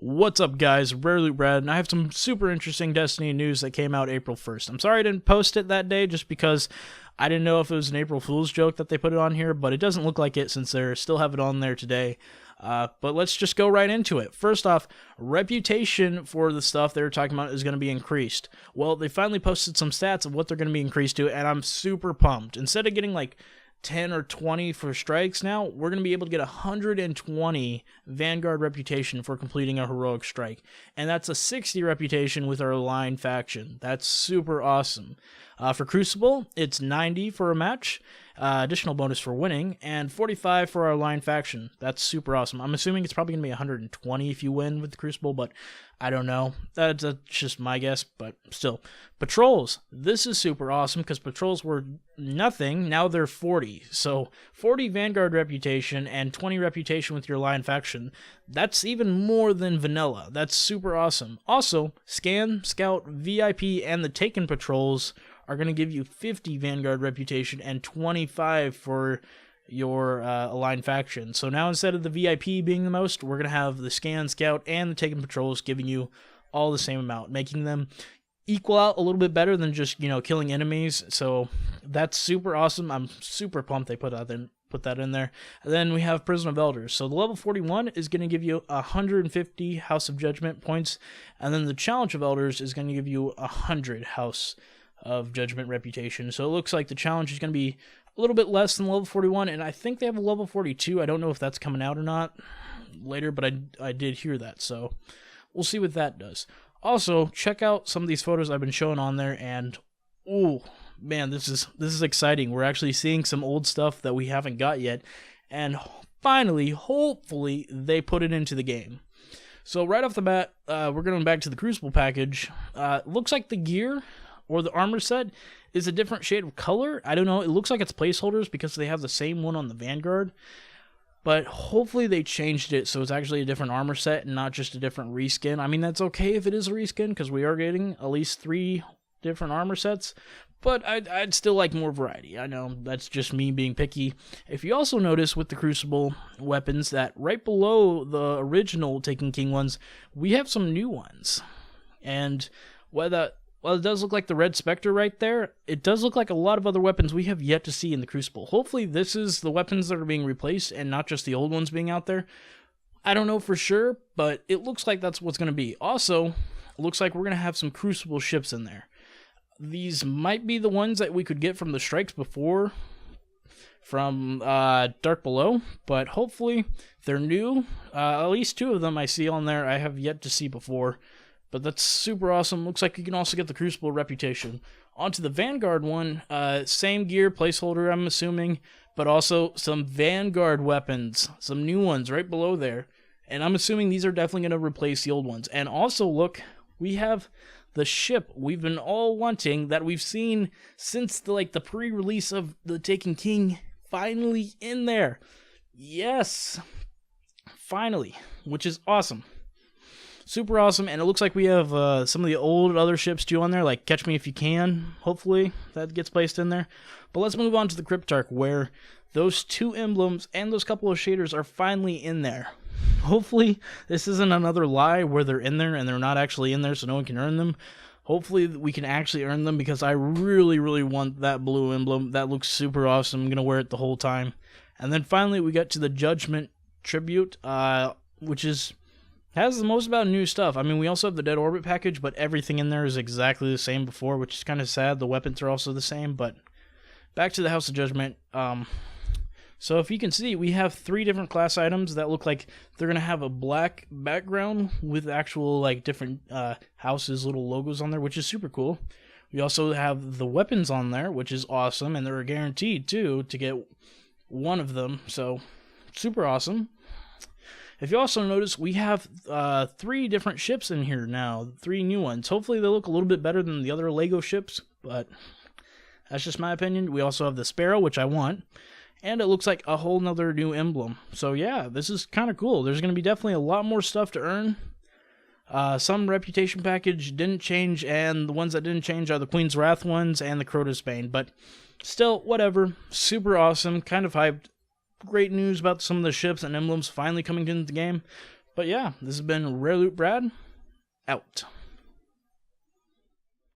What's up, guys? Rarely Brad, and I have some super interesting Destiny news that came out April 1st. I'm sorry I didn't post it that day just because I didn't know if it was an April Fool's joke that they put it on here, but it doesn't look like it since they still have it on there today. But let's just go right into it. First off, reputation for the stuff they were talking about is going to be increased. Well, they finally posted some stats of what they're going to be increased to, and I'm super pumped. Instead of getting like 10 or 20 for strikes now, we're going to be able to get 120 Vanguard reputation for completing a heroic strike. And that's a 60 reputation with our aligned faction. That's super awesome. For Crucible, it's 90 for a match, additional bonus for winning, and 45 for our aligned faction. That's super awesome. I'm assuming it's probably going to be 120 if you win with the Crucible, but I don't know. That's just my guess, but still. Patrols. This is super awesome because patrols were nothing. Now they're 40. So 40 Vanguard reputation and 20 reputation with your aligned faction. That's even more than vanilla. That's super awesome. Also, Scan, Scout, VIP, and the Taken patrols are going to give you 50 Vanguard reputation and 25 for your aligned faction. So now instead of the VIP being the most, we're going to have the Scan, Scout, and the Taken patrols giving you all the same amount, making them equal out a little bit better than just, killing enemies. So that's super awesome. I'm super pumped they put that in there. And then we have Prison of Elders. So the level 41 is going to give you 150 House of Judgment points, and then the Challenge of Elders is going to give you 100 House of Judgment reputation. So it looks like the challenge is going to be a little bit less than level 41, and I think they have a level 42. I don't know if that's coming out or not later, but I did hear that, so we'll see what that does. Also, check out some of these photos I've been showing on there, and oh man, this is exciting. We're actually seeing some old stuff that we haven't got yet, and finally, hopefully, they put it into the game. So right off the bat, we're going back to the Crucible package. Looks like the gear or the armor set is a different shade of color. I don't know. It looks like it's placeholders because they have the same one on the Vanguard. But hopefully they changed it so it's actually a different armor set and not just a different reskin. I mean, that's okay if it is a reskin because we are getting at least 3 different armor sets. But I'd still like more variety. I know that's just me being picky. If you also notice with the Crucible weapons that right below the original Taken King ones, we have some new ones. And while it does look like the Red Spectre right there, it does look like a lot of other weapons we have yet to see in the Crucible. Hopefully this is the weapons that are being replaced and not just the old ones being out there. I don't know for sure, but it looks like that's what's going to be. Also, it looks like we're going to have some Crucible ships in there. These might be the ones that we could get from the strikes before from Dark Below, but hopefully they're new. At least 2 of them I see on there I have yet to see before. But that's super awesome. Looks like you can also get the Crucible reputation. Onto the Vanguard one, same gear, placeholder I'm assuming, but also some Vanguard weapons, some new ones right below there. And I'm assuming these are definitely going to replace the old ones. And also look, we have the ship we've been all wanting that we've seen since the pre-release of the Taken King finally in there. Yes, finally, which is awesome. Super awesome, and it looks like we have some of the old other ships too on there, like Catch Me If You Can. Hopefully that gets placed in there. But let's move on to the Cryptarch, where those 2 emblems and those couple of shaders are finally in there. Hopefully this isn't another lie where they're in there and they're not actually in there so no one can earn them. Hopefully we can actually earn them because I really, really want that blue emblem. That looks super awesome. I'm going to wear it the whole time. And then finally we got to the Judgment Tribute, which has the most about new stuff. I mean, we also have the Dead Orbit package, but everything in there is exactly the same before, which is kind of sad. The weapons are also the same, but back to the House of Judgment. So if you can see, we have 3 different class items that look like they're going to have a black background with actual, different houses, little logos on there, which is super cool. We also have the weapons on there, which is awesome, and they're guaranteed, too, to get one of them, so super awesome. If you also notice, we have 3 different ships in here now, 3 new ones. Hopefully they look a little bit better than the other LEGO ships, but that's just my opinion. We also have the Sparrow, which I want, and it looks like a whole nother new emblem. So yeah, this is kind of cool. There's going to be definitely a lot more stuff to earn. Some reputation package didn't change, and the ones that didn't change are the Queen's Wrath ones and the Crota's Bane, but still, whatever. Super awesome, kind of hyped. Great news about some of the ships and emblems finally coming into the game, But yeah, this has been Rare Loot Brad, out.